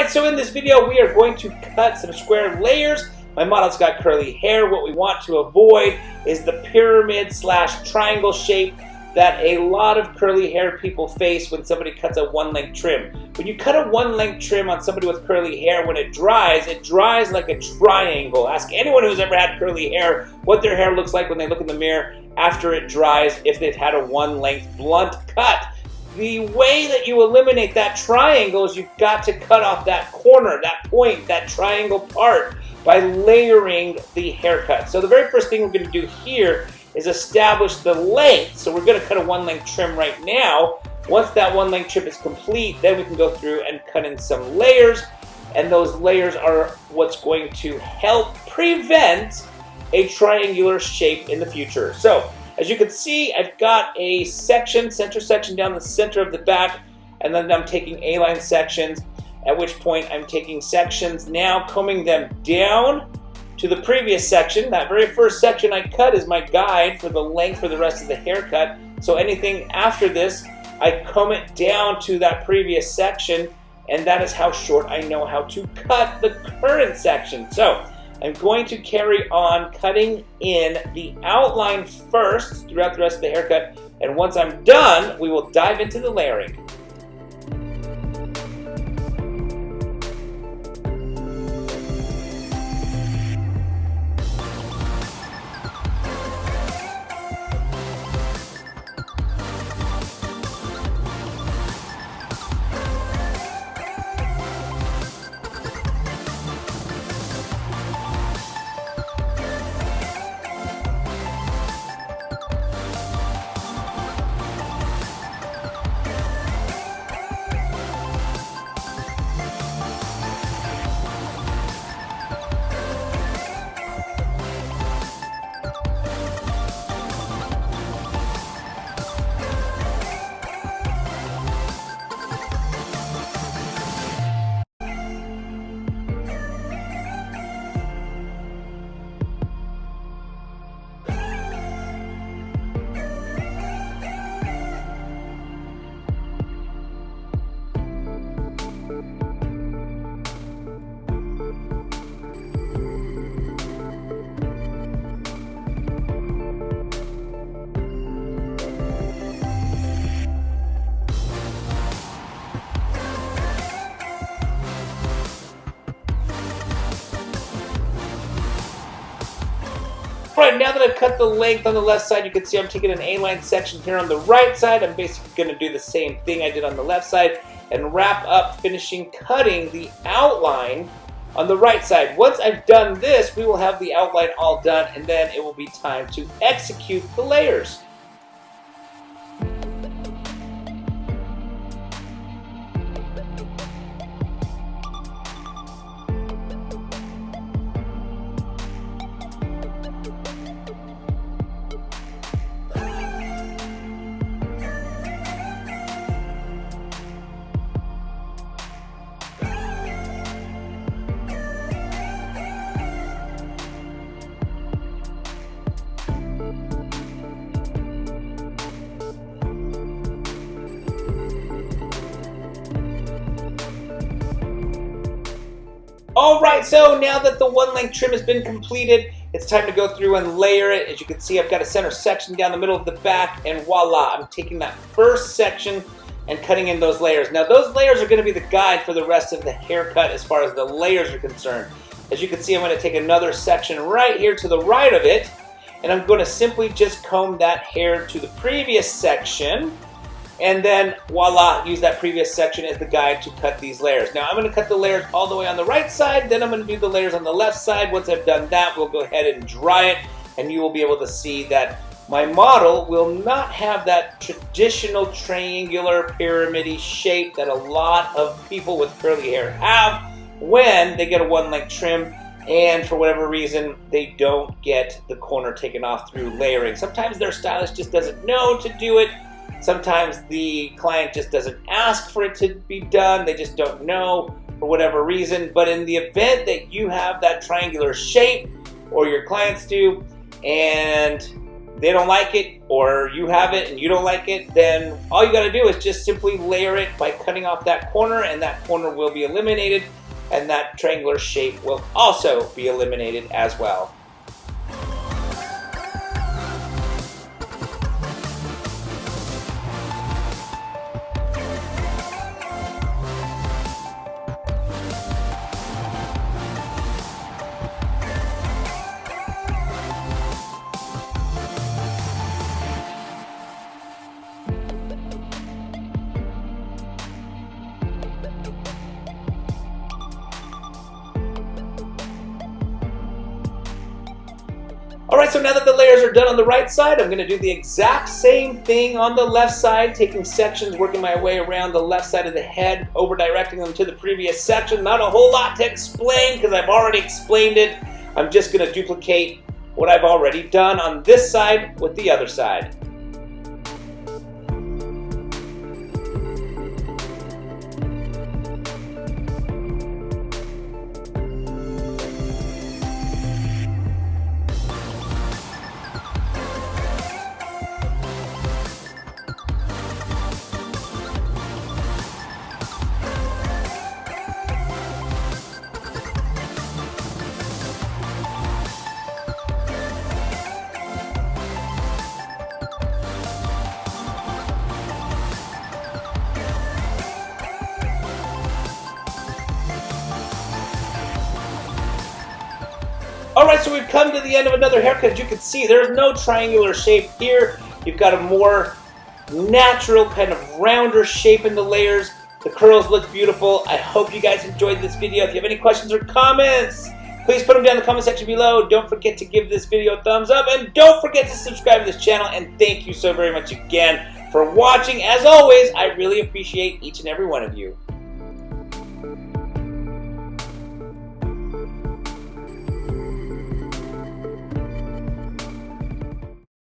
Alright, so in this video we are going to cut some square layers. My model's got curly hair. What we want to avoid is the pyramid / triangle shape that a lot of curly hair people face when somebody cuts a one length trim. When you cut a one length trim on somebody with curly hair, when it dries like a triangle. Ask anyone who's ever had curly hair what their hair looks like when they look in the mirror after it dries if they've had a one length blunt cut. The way that you eliminate that triangle is you've got to cut off that corner, that point, that triangle part by layering the haircut. So the very first thing we're going to do here is establish the length. So we're going to cut a one length trim right now. Once that one length trim is complete, then we can go through and cut in some layers. And those layers are what's going to help prevent a triangular shape in the future. So as you can see, I've got a section, center section down the center of the back, and then I'm taking A-line sections, at which point I'm taking sections now, combing them down to the previous section. That very first section I cut is my guide for the length for the rest of the haircut. So anything after this, I comb it down to that previous section, and that is how short I know how to cut the current section. So I'm going to carry on cutting in the outline first throughout the rest of the haircut, and once I'm done, we will dive into the layering. Alright, now that I've cut the length on the left side, you can see I'm taking an A-line section here on the right side. I'm basically going to do the same thing I did on the left side and wrap up, finishing cutting the outline on the right side. Once I've done this, we will have the outline all done, and then it will be time to execute the layers. Alright, so now that the one length trim has been completed, it's time to go through and layer it. As you can see, I've got a center section down the middle of the back, and voila, I'm taking that first section and cutting in those layers. Now those layers are going to be the guide for the rest of the haircut as far as the layers are concerned. As you can see, I'm going to take another section right here to the right of it, and I'm going to simply just comb that hair to the previous section, and then voila, use that previous section as the guide to cut these layers. Now I'm going to cut the layers all the way on the right side, then I'm going to do the layers on the left side. Once I've done that, we'll go ahead and dry it, and you will be able to see that my model will not have that traditional triangular pyramid-y shape that a lot of people with curly hair have when they get a one length trim, and for whatever reason, they don't get the corner taken off through layering. Sometimes their stylist just doesn't know to do it. Sometimes the client just doesn't ask for it to be done. They just don't know for whatever reason. But in the event that you have that triangular shape, or your clients do, and they don't like it, or you have it and you don't like it, then all you got to do is just simply layer it by cutting off that corner, and that corner will be eliminated, and that triangular shape will also be eliminated as well. Alright, so now that the layers are done on the right side, I'm going to do the exact same thing on the left side, taking sections, working my way around the left side of the head, over-directing them to the previous section. Not a whole lot to explain because I've already explained it. I'm just going to duplicate what I've already done on this side with the other side. Alright, so we've come to the end of another haircut. As you can see, there's no triangular shape here. You've got a more natural, kind of rounder shape in the layers. The curls look beautiful. I hope you guys enjoyed this video. If you have any questions or comments, please put them down in the comment section below. Don't forget to give this video a thumbs up, and don't forget to subscribe to this channel. And thank you so very much again for watching. As always, I really appreciate each and every one of you.